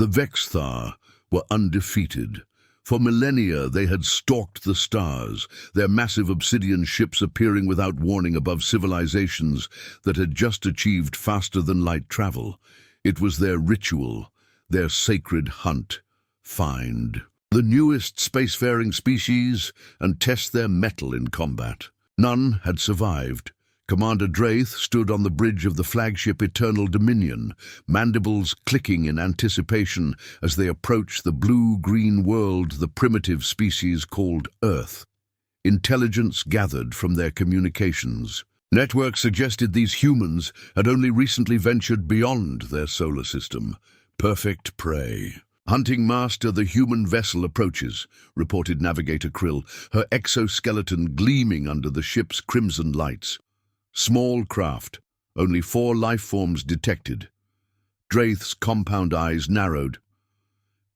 The Vexthar were undefeated. For millennia they had stalked the stars, their massive obsidian ships appearing without warning above civilizations that had just achieved faster-than-light travel. It was their ritual, their sacred hunt. Find the newest spacefaring species and test their mettle in combat. None had survived. Commander Draith stood on the bridge of the flagship Eternal Dominion, mandibles clicking in anticipation as they approached the blue-green world the primitive species called Earth. Intelligence gathered from their communications. Networks suggested these humans had only recently ventured beyond their solar system. Perfect prey. "Hunting Master, the human vessel approaches," reported Navigator Krill, her exoskeleton gleaming under the ship's crimson lights. Small craft, only 4 life forms detected. Draith's compound eyes narrowed.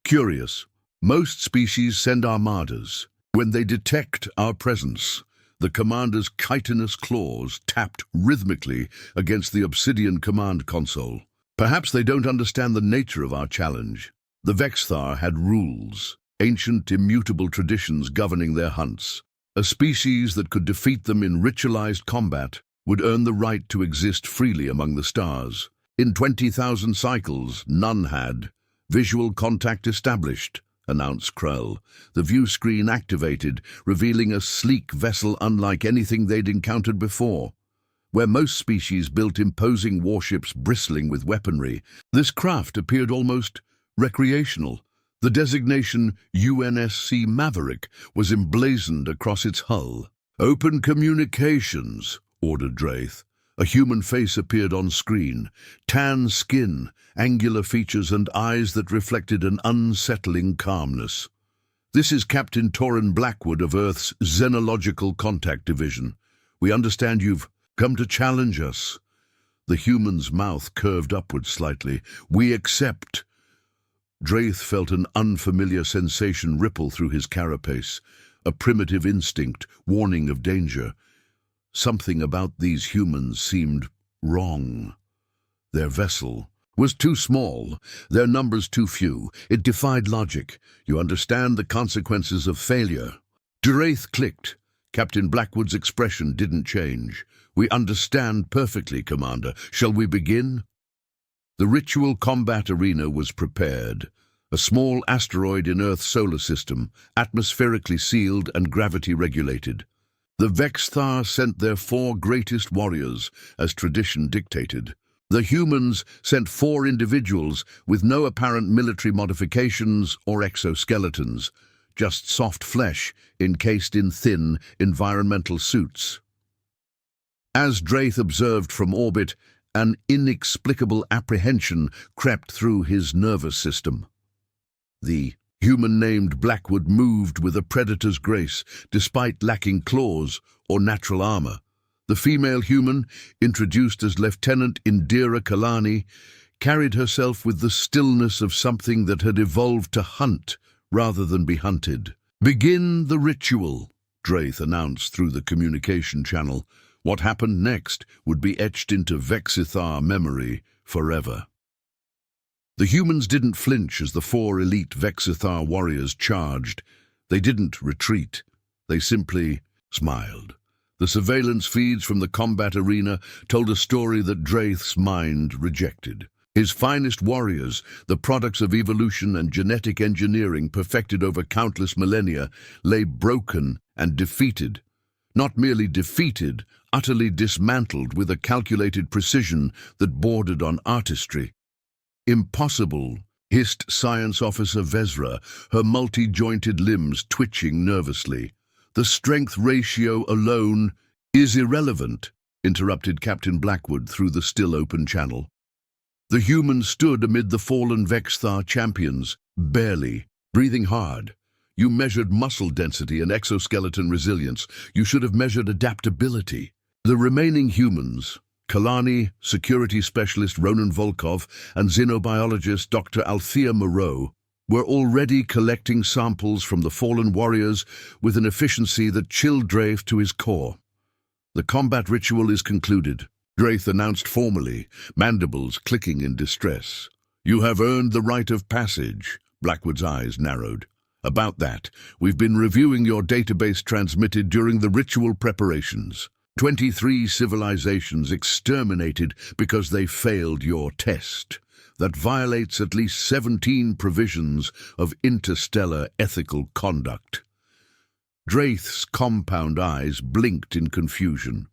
Curious, most species send armadas. When they detect our presence, the commander's chitinous claws tapped rhythmically against the obsidian command console. Perhaps they don't understand the nature of our challenge. The Vexthar had rules, ancient immutable traditions governing their hunts. A species that could defeat them in ritualized combat would earn the right to exist freely among the stars. In 20,000 cycles, none had. "Visual contact established," announced Krell. The view screen activated, revealing a sleek vessel unlike anything they'd encountered before. Where most species built imposing warships bristling with weaponry, this craft appeared almost recreational. The designation UNSC Maverick was emblazoned across its hull. "Open communications," ordered Draith. A human face appeared on screen. Tan skin, angular features and eyes that reflected an unsettling calmness. "This is Captain Torrin Blackwood of Earth's Xenological Contact Division. We understand you've come to challenge us." The human's mouth curved upward slightly. "We accept." Draith felt an unfamiliar sensation ripple through his carapace, a primitive instinct, warning of danger. Something about these humans seemed wrong. Their vessel was too small, their numbers too few. It defied logic. You understand the consequences of failure. Draith clicked. Captain Blackwood's expression didn't change. "We understand perfectly, Commander. Shall we begin?" The ritual combat arena was prepared. A small asteroid in Earth's solar system, atmospherically sealed and gravity-regulated. The Vexthar sent their 4 greatest warriors, as tradition dictated. The humans sent 4 individuals with no apparent military modifications or exoskeletons, just soft flesh encased in thin, environmental suits. As Draith observed from orbit, an inexplicable apprehension crept through his nervous system. The human named Blackwood moved with a predator's grace, despite lacking claws or natural armor. The female human, introduced as Lieutenant Indira Kalani, carried herself with the stillness of something that had evolved to hunt rather than be hunted. "Begin the ritual," Draith announced through the communication channel. What happened next would be etched into Vexithar memory forever. The humans didn't flinch as the 4 elite Vexithar warriors charged. They didn't retreat. They simply smiled. The surveillance feeds from the combat arena told a story that Draith's mind rejected. His finest warriors, the products of evolution and genetic engineering perfected over countless millennia, lay broken and defeated. Not merely defeated, utterly dismantled with a calculated precision that bordered on artistry. "Impossible," hissed Science Officer Vezra, her multi-jointed limbs twitching nervously. "The strength ratio alone is irrelevant," interrupted Captain Blackwood through the still-open channel. The humans stood amid the fallen Vexthar champions, barely, breathing hard. "You measured muscle density and exoskeleton resilience. You should have measured adaptability." The remaining humans, Kalani, security specialist Ronan Volkov, and xenobiologist Dr. Althea Moreau, were already collecting samples from the fallen warriors with an efficiency that chilled Draith to his core. "The combat ritual is concluded," Draith announced formally, mandibles clicking in distress. You have earned the rite of passage. Blackwood's eyes narrowed. About that, we've been reviewing your database transmitted during the ritual preparations. 23 civilizations exterminated because they failed your test. That violates at least 17 provisions of interstellar ethical conduct. Draith's compound eyes blinked in confusion.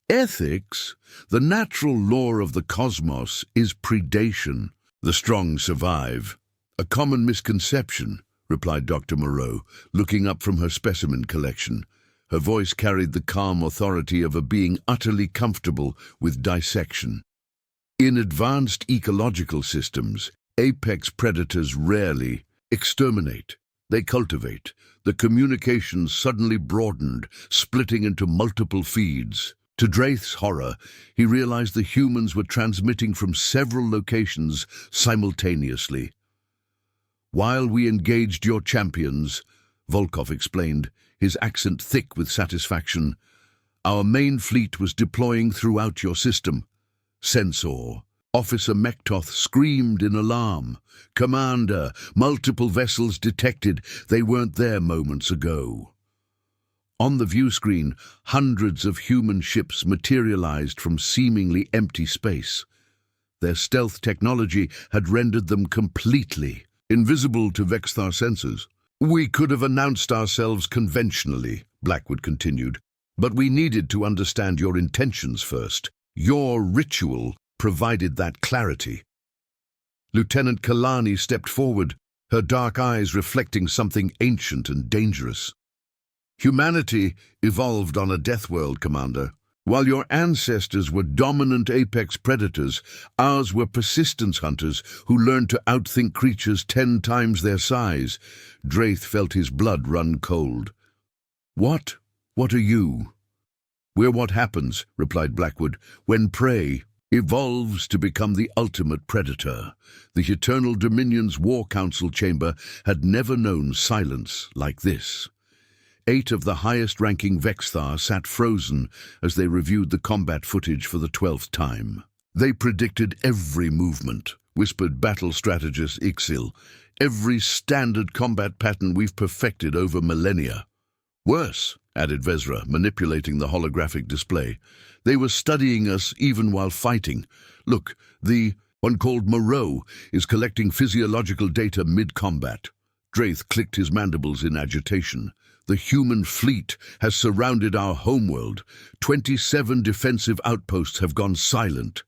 Ethics? The natural law of the cosmos is predation. The strong survive. A common misconception, replied Dr. Moreau, looking up from her specimen collection. Her voice carried the calm authority of a being utterly comfortable with dissection. In advanced ecological systems, apex predators rarely exterminate. They cultivate. The communications suddenly broadened, splitting into multiple feeds. To Draith's horror, he realized the humans were transmitting from several locations simultaneously. While we engaged your champions, Volkov explained, his accent thick with satisfaction, our main fleet was deploying throughout your system. Sensor. Officer Mektoth screamed in alarm. Commander, multiple vessels detected. They weren't there moments ago. On the view screen, hundreds of human ships materialized from seemingly empty space. Their stealth technology had rendered them completely invisible to Vexthar sensors. We could have announced ourselves conventionally, Blackwood continued, but we needed to understand your intentions first. Your ritual provided that clarity. Lieutenant Kalani stepped forward, her dark eyes reflecting something ancient and dangerous. Humanity evolved on a death world, Commander. While your ancestors were dominant apex predators, ours were persistence hunters who learned to outthink creatures 10 times their size. Draith felt his blood run cold. What? What are you? We're what happens, replied Blackwood, when prey evolves to become the ultimate predator. The Eternal Dominion's War Council chamber had never known silence like this. 8 of the highest-ranking Vexthar sat frozen as they reviewed the combat footage for the 12th time. They predicted every movement, whispered battle strategist Ixil, every standard combat pattern we've perfected over millennia. Worse, added Vezra, manipulating the holographic display. They were studying us even while fighting. Look, the one called Moreau is collecting physiological data mid-combat. Draith clicked his mandibles in agitation. The human fleet has surrounded our homeworld. 27 defensive outposts have gone silent.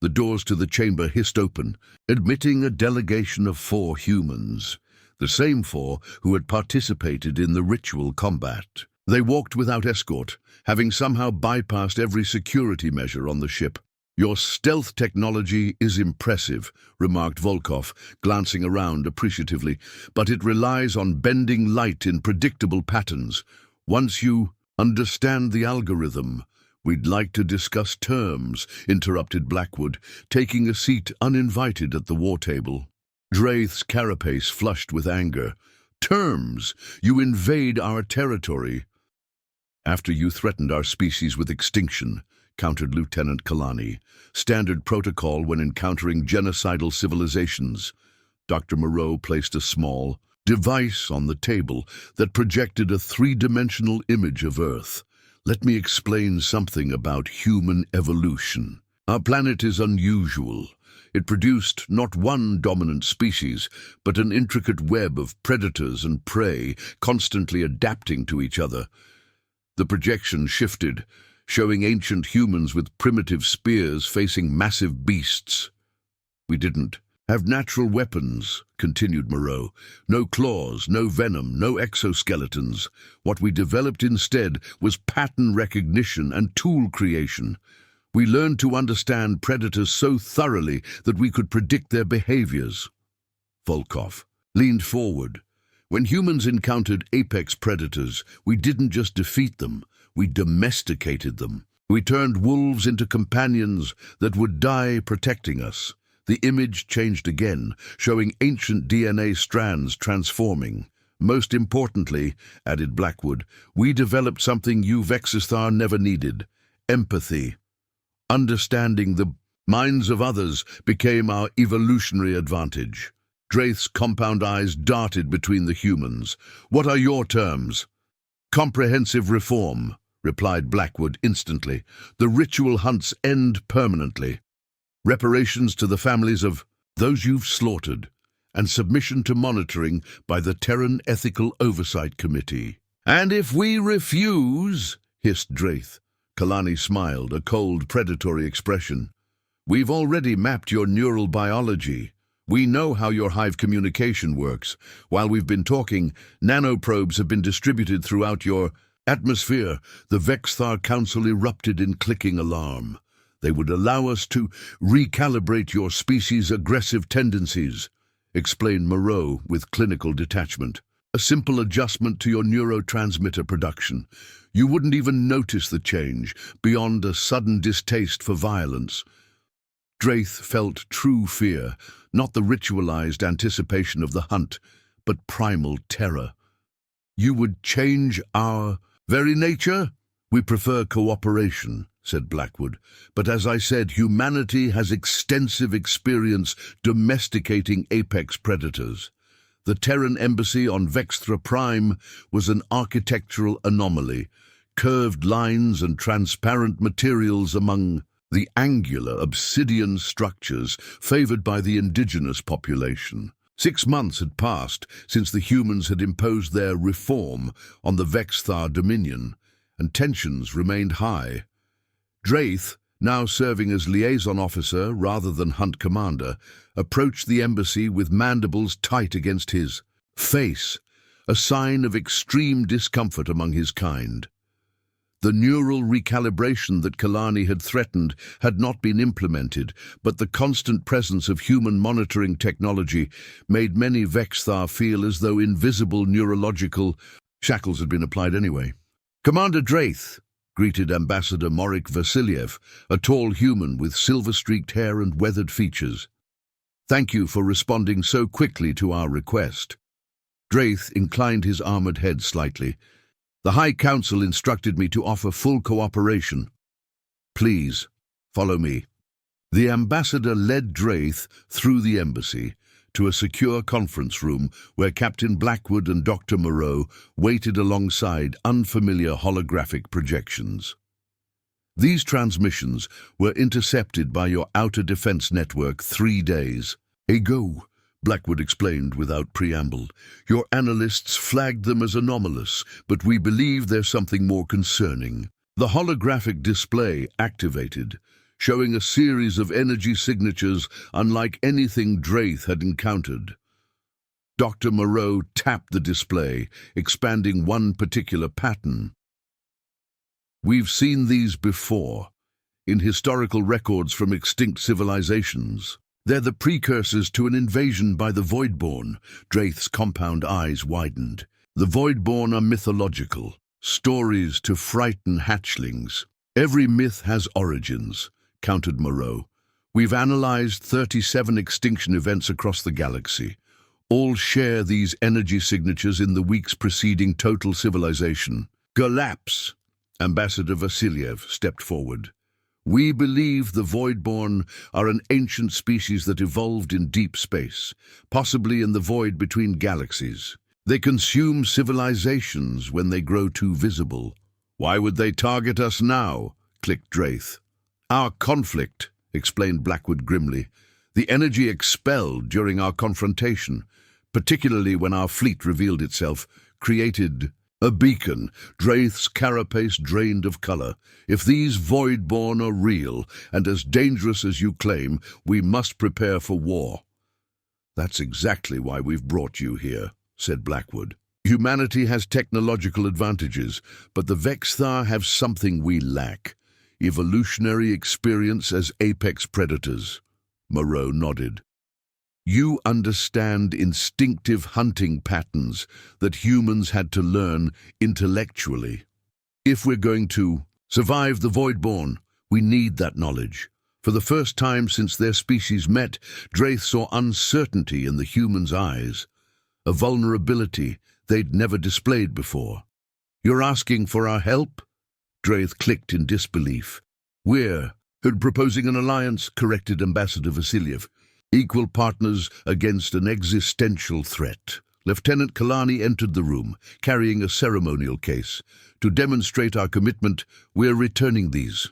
The doors to the chamber hissed open, admitting a delegation of 4 humans, the same 4 who had participated in the ritual combat. They walked without escort, having somehow bypassed every security measure on the ship. Your stealth technology is impressive, remarked Volkov, glancing around appreciatively, but it relies on bending light in predictable patterns. Once you understand the algorithm, we'd like to discuss terms, interrupted Blackwood, taking a seat uninvited at the war table. Draith's carapace flushed with anger. Terms! You invade our territory. After you threatened our species with extinction, countered Lieutenant Kalani. Standard protocol when encountering genocidal civilizations. Dr. Moreau placed a small device on the table that projected a 3-dimensional image of Earth. Let me explain something about human evolution. Our planet is unusual. It produced not one dominant species, but an intricate web of predators and prey, constantly adapting to each other. The projection shifted, showing ancient humans with primitive spears facing massive beasts. We didn't have natural weapons, continued Moreau. No claws, no venom, no exoskeletons. What we developed instead was pattern recognition and tool creation. We learned to understand predators so thoroughly that we could predict their behaviors. Volkov leaned forward. When humans encountered apex predators, we didn't just defeat them, we domesticated them. We turned wolves into companions that would die protecting us. The image changed again, showing ancient DNA strands transforming. Most importantly, added Blackwood, we developed something you Vexistar never needed: empathy. Understanding the Minds of others became our evolutionary advantage. Draith's compound eyes darted between the humans. What are your terms? Comprehensive reform, replied Blackwood instantly. The ritual hunts end permanently. Reparations to the families of those you've slaughtered, and submission to monitoring by the Terran Ethical Oversight Committee. And if we refuse, hissed Draith. Kalani smiled, a cold, predatory expression. We've already mapped your neural biology. We know how your hive communication works. While we've been talking, nanoprobes have been distributed throughout your atmosphere. The Vexthar Council erupted in clicking alarm. They would allow us to recalibrate your species' aggressive tendencies, explained Moreau with clinical detachment. A simple adjustment to your neurotransmitter production. You wouldn't even notice the change, beyond a sudden distaste for violence. Draith felt true fear, not the ritualized anticipation of the hunt, but primal terror. You would change our very nature? We prefer cooperation, said Blackwood. But as I said, humanity has extensive experience domesticating apex predators. The Terran embassy on Vexthra Prime was an architectural anomaly, curved lines and transparent materials among the angular obsidian structures favored by the indigenous population. 6 months had passed since the humans had imposed their reform on the Vexthar Dominion, and tensions remained high. Draith, now serving as liaison officer rather than hunt commander, approached the embassy with mandibles tight against his face, a sign of extreme discomfort among his kind. The neural recalibration that Kalani had threatened had not been implemented, but the constant presence of human monitoring technology made many Vexthar feel as though invisible neurological shackles had been applied anyway. Commander Draith, greeted Ambassador Morik Vasiliev, a tall human with silver-streaked hair and weathered features. Thank you for responding so quickly to our request. Draith inclined his armored head slightly. The High Council instructed me to offer full cooperation. Please, follow me. The ambassador led Draith through the embassy to a secure conference room where Captain Blackwood and Dr. Moreau waited alongside unfamiliar holographic projections. These transmissions were intercepted by your outer defense network 3 days ago, Blackwood explained without preamble. Your analysts flagged them as anomalous, but we believe there's something more concerning. The holographic display activated, showing a series of energy signatures unlike anything Draith had encountered. Dr. Moreau tapped the display, expanding one particular pattern. We've seen these before, in historical records from extinct civilizations. They're the precursors to an invasion by the Voidborn. Draith's compound eyes widened. The Voidborn are mythological, stories to frighten hatchlings. Every myth has origins, countered Moreau. We've analyzed 37 extinction events across the galaxy. All share these energy signatures in the weeks preceding total civilization. Galapse! Ambassador Vasiliev stepped forward. We believe the Voidborn are an ancient species that evolved in deep space, possibly in the void between galaxies. They consume civilizations when they grow too visible. Why would they target us now? Clicked Draith. Our conflict, explained Blackwood grimly. The energy expelled during our confrontation, particularly when our fleet revealed itself, created a beacon. Draith's carapace drained of color. If these Voidborn are real and as dangerous as you claim, we must prepare for war. That's exactly why we've brought you here, said Blackwood. Humanity has technological advantages, but the Vexthar have something we lack. Evolutionary experience as apex predators. Moreau nodded. You understand instinctive hunting patterns that humans had to learn intellectually. If we're going to survive the Voidborn, we need that knowledge. For the first time since their species met, Draith saw uncertainty in the humans' eyes, a vulnerability they'd never displayed before. You're asking for our help? Draith clicked in disbelief. We're Proposing an alliance, corrected Ambassador Vasiliev. Equal partners against an existential threat. Lieutenant Kalani entered the room, carrying a ceremonial case. To demonstrate our commitment, we're returning these.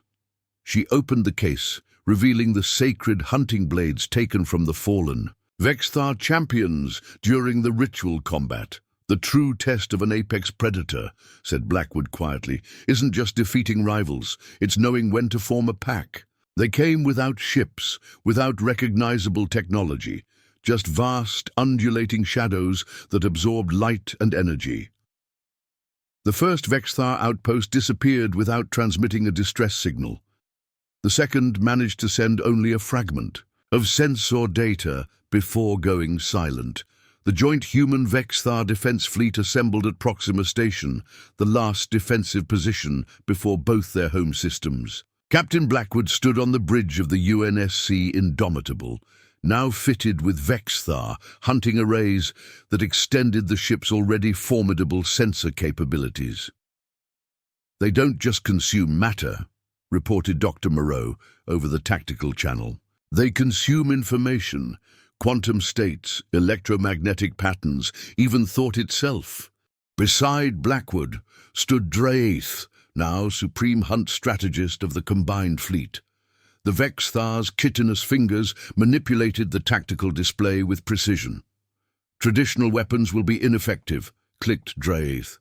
She opened the case, revealing the sacred hunting blades taken from the fallen. Vexthar champions during the ritual combat. The true test of an apex predator, said Blackwood quietly, isn't just defeating rivals, it's knowing when to form a pack. They came without ships, without recognizable technology, just vast, undulating shadows that absorbed light and energy. The first Vexthar outpost disappeared without transmitting a distress signal. The second managed to send only a fragment of sensor data before going silent. The joint human Vexthar defense fleet assembled at Proxima Station, the last defensive position before both their home systems. Captain Blackwood stood on the bridge of the UNSC Indomitable, now fitted with Vexthar hunting arrays that extended the ship's already formidable sensor capabilities. They don't just consume matter, reported Dr. Moreau over the tactical channel. They consume information, quantum states, electromagnetic patterns, even thought itself. Beside Blackwood stood Draeth, now supreme hunt strategist of the combined fleet. The Vexthar's chitinous fingers manipulated the tactical display with precision. Traditional weapons will be ineffective, clicked Draeth.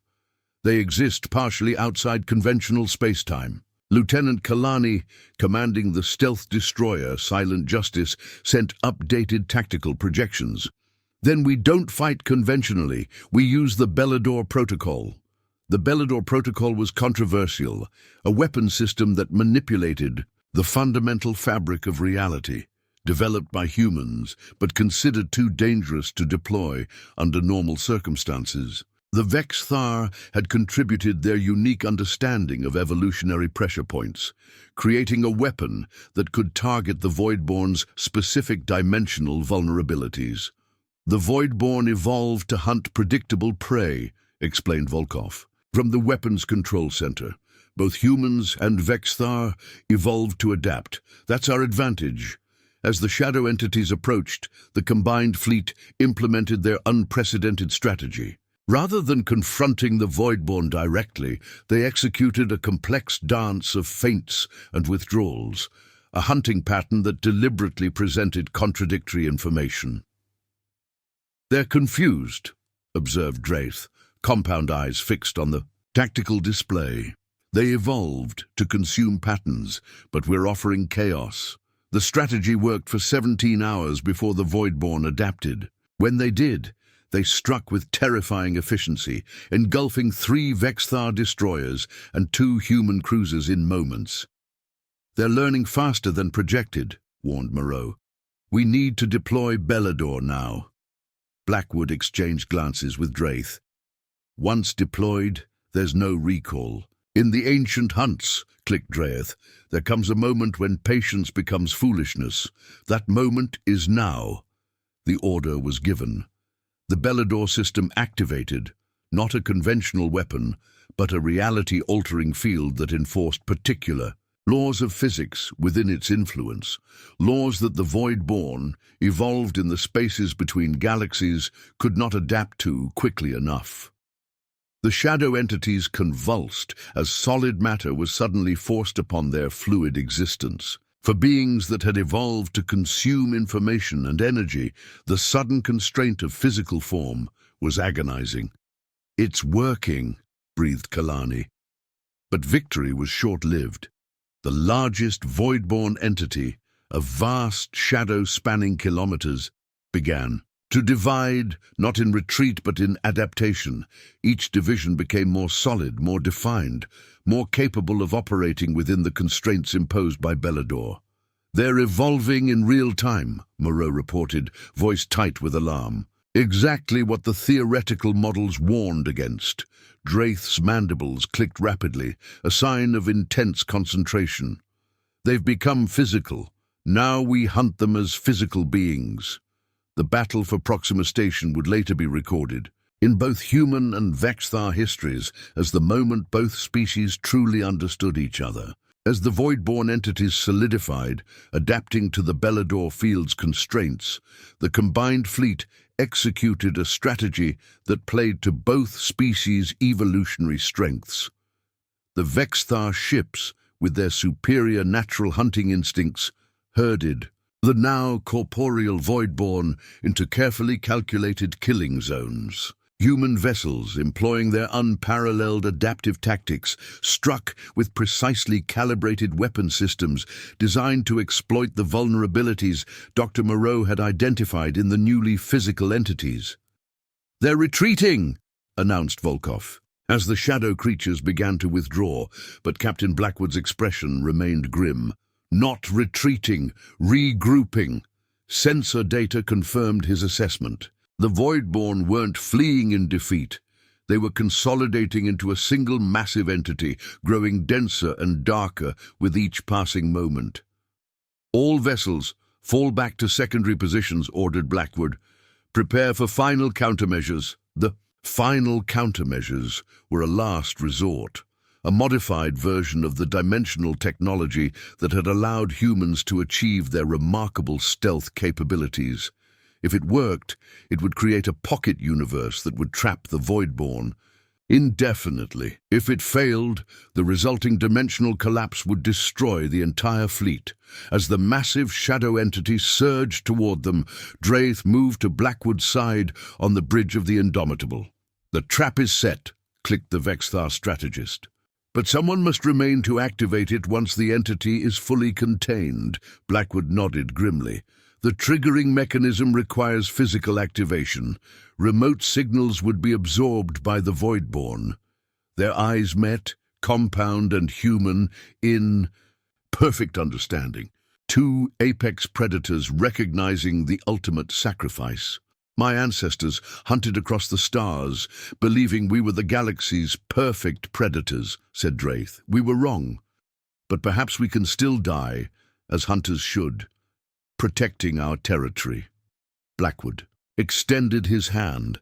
They exist partially outside conventional space-time. Lieutenant Kalani, commanding the stealth destroyer Silent Justice, sent updated tactical projections. Then we don't fight conventionally, we use the Bellador Protocol. The Bellador Protocol was controversial, a weapon system that manipulated the fundamental fabric of reality, developed by humans, but considered too dangerous to deploy under normal circumstances. The Vexthar had contributed their unique understanding of evolutionary pressure points, creating a weapon that could target the Voidborn's specific dimensional vulnerabilities. The Voidborn evolved to hunt predictable prey, explained Volkov. From the Weapons Control Center, both humans and Vexthar evolved to adapt. That's our advantage. As the shadow entities approached, the combined fleet implemented their unprecedented strategy. Rather than confronting the Voidborn directly, they executed a complex dance of feints and withdrawals, a hunting pattern that deliberately presented contradictory information. They're confused, observed Draeth, compound eyes fixed on the tactical display. They evolved to consume patterns, but we're offering chaos. The strategy worked for 17 hours before the Voidborn adapted. When they did, they struck with terrifying efficiency, engulfing 3 Vexthar destroyers and 2 human cruisers in moments. They're learning faster than projected, warned Moreau. We need to deploy Bellador now. Blackwood exchanged glances with Draeth. Once deployed, there's no recall. In the ancient hunts, clicked Draeth, there comes a moment when patience becomes foolishness. That moment is now. The order was given. The Bellador system activated, not a conventional weapon, but a reality-altering field that enforced particular laws of physics within its influence, laws that the Voidborn, evolved in the spaces between galaxies, could not adapt to quickly enough. The shadow entities convulsed as solid matter was suddenly forced upon their fluid existence. For beings that had evolved to consume information and energy, the sudden constraint of physical form was agonizing. It's working, breathed Kalani. But victory was short-lived. The largest Voidborn entity, a vast shadow spanning kilometers, began to divide, not in retreat but in adaptation. Each division became more solid, more defined, more capable of operating within the constraints imposed by Bellador. They're evolving in real time, Moreau reported, voice tight with alarm. Exactly what the theoretical models warned against. Draeth's mandibles clicked rapidly, a sign of intense concentration. They've become physical. Now we hunt them as physical beings. The battle for Proxima Station would later be recorded, in both human and Vexthar histories, as the moment both species truly understood each other. As the void-born entities solidified, adapting to the Bellador field's constraints, the combined fleet executed a strategy that played to both species' evolutionary strengths. The Vexthar ships, with their superior natural hunting instincts, herded the now corporeal void-born into carefully calculated killing zones. Human vessels, employing their unparalleled adaptive tactics, struck with precisely calibrated weapon systems designed to exploit the vulnerabilities Dr. Moreau had identified in the newly physical entities. "They're retreating," announced Volkov, as the shadow creatures began to withdraw, but Captain Blackwood's expression remained grim. "Not retreating, regrouping." Sensor data confirmed his assessment. The Voidborn weren't fleeing in defeat. They were consolidating into a single massive entity, growing denser and darker with each passing moment. "All vessels, fall back to secondary positions," ordered Blackwood. "Prepare for final countermeasures." The final countermeasures were a last resort, a modified version of the dimensional technology that had allowed humans to achieve their remarkable stealth capabilities. If it worked, it would create a pocket universe that would trap the Voidborn indefinitely. If it failed, the resulting dimensional collapse would destroy the entire fleet. As the massive shadow entity surged toward them, Draith moved to Blackwood's side on the bridge of the Indomitable. "The trap is set," clicked the Vexthar strategist. "But someone must remain to activate it once the entity is fully contained," Blackwood nodded grimly. "The triggering mechanism requires physical activation. Remote signals would be absorbed by the Voidborn." Their eyes met, compound and human, in perfect understanding. Two apex predators recognizing the ultimate sacrifice. "My ancestors hunted across the stars, believing we were the galaxy's perfect predators," said Draith. "We were wrong. But perhaps we can still die, as hunters should, protecting our territory." Blackwood extended his hand,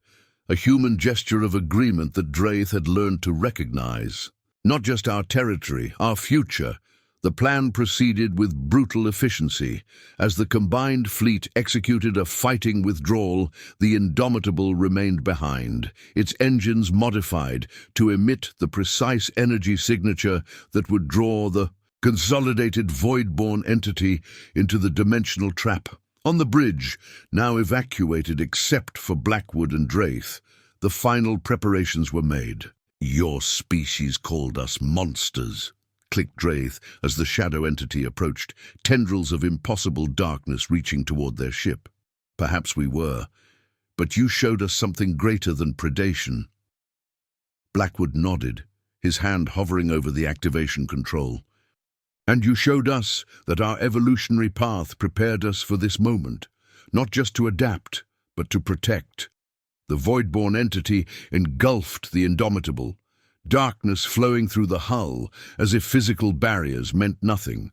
a human gesture of agreement that Draith had learned to recognize. "Not just our territory, our future." The plan proceeded with brutal efficiency. As the combined fleet executed a fighting withdrawal, the Indomitable remained behind, its engines modified to emit the precise energy signature that would draw the consolidated Voidborn entity into the dimensional trap. On the bridge, now evacuated except for Blackwood and Draith, the final preparations were made. "Your species called us monsters," clicked Draith as the shadow entity approached, tendrils of impossible darkness reaching toward their ship. "Perhaps we were, but you showed us something greater than predation." Blackwood nodded, his hand hovering over the activation control. "And you showed us that our evolutionary path prepared us for this moment, not just to adapt, but to protect." The Voidborn entity engulfed the Indomitable, darkness flowing through the hull as if physical barriers meant nothing.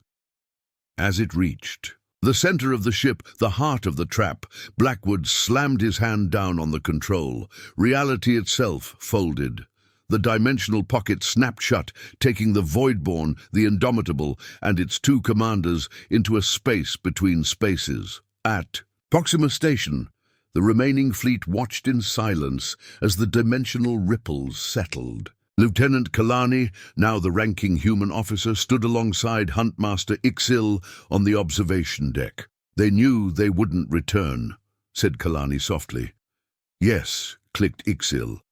As it reached the center of the ship, the heart of the trap, Blackwood slammed his hand down on the control. Reality itself folded. The dimensional pocket snapped shut, taking the Voidborn, the Indomitable, and its two commanders into a space between spaces. At Proxima Station, the remaining fleet watched in silence as the dimensional ripples settled. Lieutenant Kalani, now the ranking human officer, stood alongside Huntmaster Ixil on the observation deck. "They knew they wouldn't return," said Kalani softly. "Yes," clicked Ixil.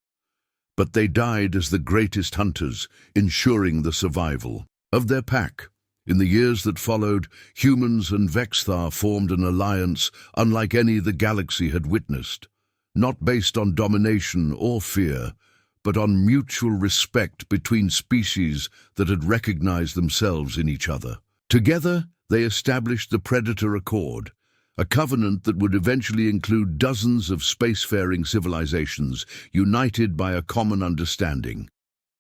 "But they died as the greatest hunters, ensuring the survival of their pack." In the years that followed, humans and Vexthar formed an alliance unlike any the galaxy had witnessed, not based on domination or fear, but on mutual respect between species that had recognized themselves in each other. Together, they established the Predator Accord, a covenant that would eventually include dozens of spacefaring civilizations united by a common understanding.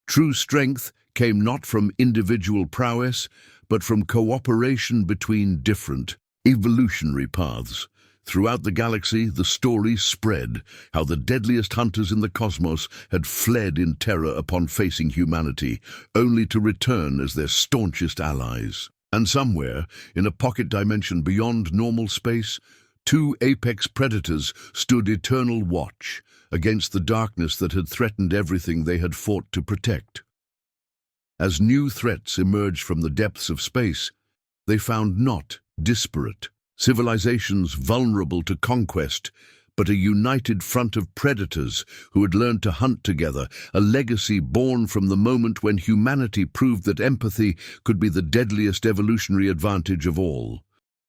True strength came not from individual prowess, but from cooperation between different evolutionary paths. Throughout the galaxy, the story spread how the deadliest hunters in the cosmos had fled in terror upon facing humanity, only to return as their staunchest allies. And somewhere, in a pocket dimension beyond normal space, two apex predators stood eternal watch against the darkness that had threatened everything they had fought to protect. As new threats emerged from the depths of space, they found not disparate civilizations vulnerable to conquest, but a united front of predators who had learned to hunt together, a legacy born from the moment when humanity proved that empathy could be the deadliest evolutionary advantage of all.